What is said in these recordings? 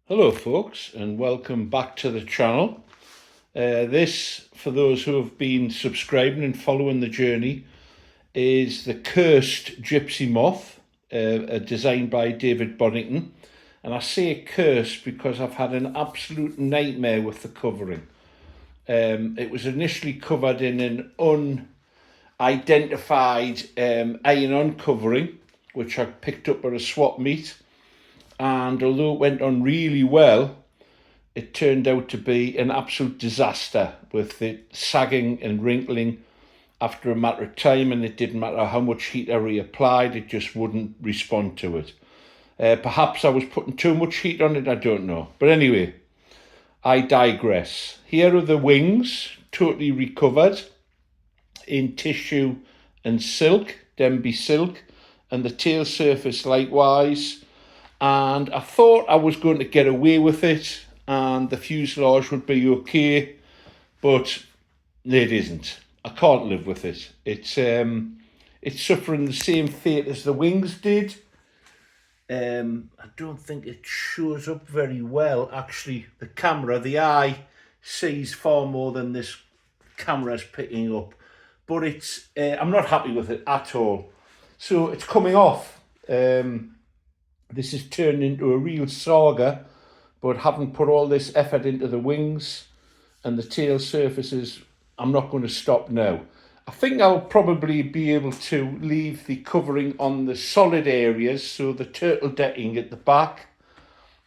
Hello folks, and welcome back to the channel. This, for those who have been subscribing and following the journey, is the cursed gypsy moth, designed by David Bonington. And I say cursed because I've had an absolute nightmare with the covering. It was initially covered in an unidentified iron-on covering, which I picked up at a swap meet. And although it went on really well, it turned out to be an absolute disaster, with it sagging and wrinkling after a matter of time, and it didn't matter how much heat I reapplied, it just wouldn't respond to it. Perhaps I was putting too much heat on it, I don't know. But anyway, I digress. Here are the wings, totally recovered in tissue and silk, Denby silk, and the tail surface likewise. And I thought I was going to get away with it and the fuselage would be okay, but it isn't. I can't live with it. It's suffering the same fate as the wings did. I don't think it shows up very well. Actually, the camera, the eye sees far more than this camera's picking up. But I'm not happy with it at all. So it's coming off. This has turned into a real saga, but having put all this effort into the wings and the tail surfaces, I'm not going to stop now. I think I'll probably be able to leave the covering on the solid areas, so the turtle decking at the back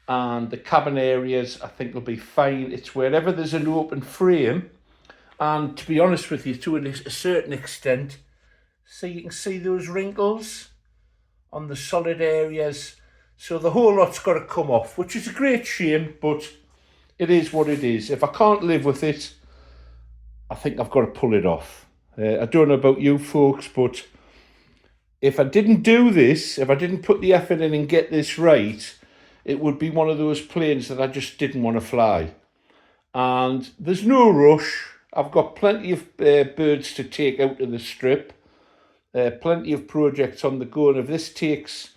and the cabin areas, I think will be fine. It's wherever there's an open frame, and to be honest with you, to a certain extent, so you can see those wrinkles on the solid areas. So the whole lot's got to come off, which is a great shame, but it is what it is. If I can't live with it, I think I've got to pull it off. I don't know about you folks, but if I didn't do this, if I didn't put the effort in and get this right, it would be one of those planes that I just didn't want to fly. And there's no rush. I've got plenty of birds to take out to the strip, plenty of projects on the go, and if this takes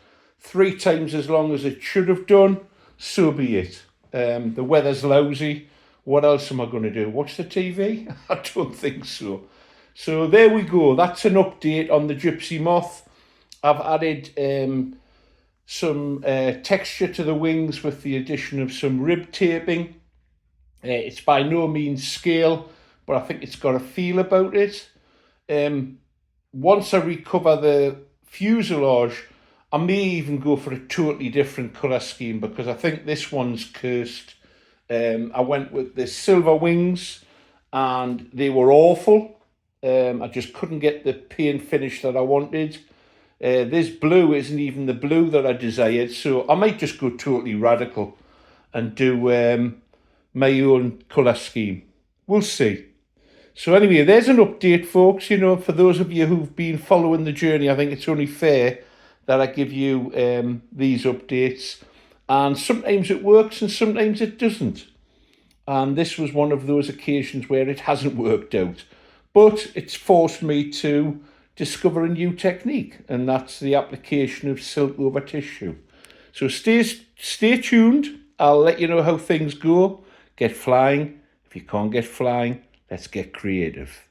3 times as long as it should have done, so be it. The weather's lousy. What else am I going to do? Watch the TV? I don't think so. So there we go. That's an update on the gypsy moth. I've added some texture to the wings with the addition of some rib taping. It's by no means scale, but I think it's got a feel about it. Once I recover the fuselage, I may even go for a totally different colour scheme, because I think this one's cursed. I went with the silver wings and they were awful. I just couldn't get the paint finish that I wanted. This blue isn't even the blue that I desired, so I might just go totally radical and do my own colour scheme. We'll see. So anyway, there's an update, folks. You know, for those of you who've been following the journey, I think it's only fair that I give you these updates. And sometimes it works and sometimes it doesn't. And this was one of those occasions where it hasn't worked out. But it's forced me to discover a new technique, and that's the application of silk over tissue. So stay tuned. I'll let you know how things go. Get flying. If you can't get flying, let's get creative.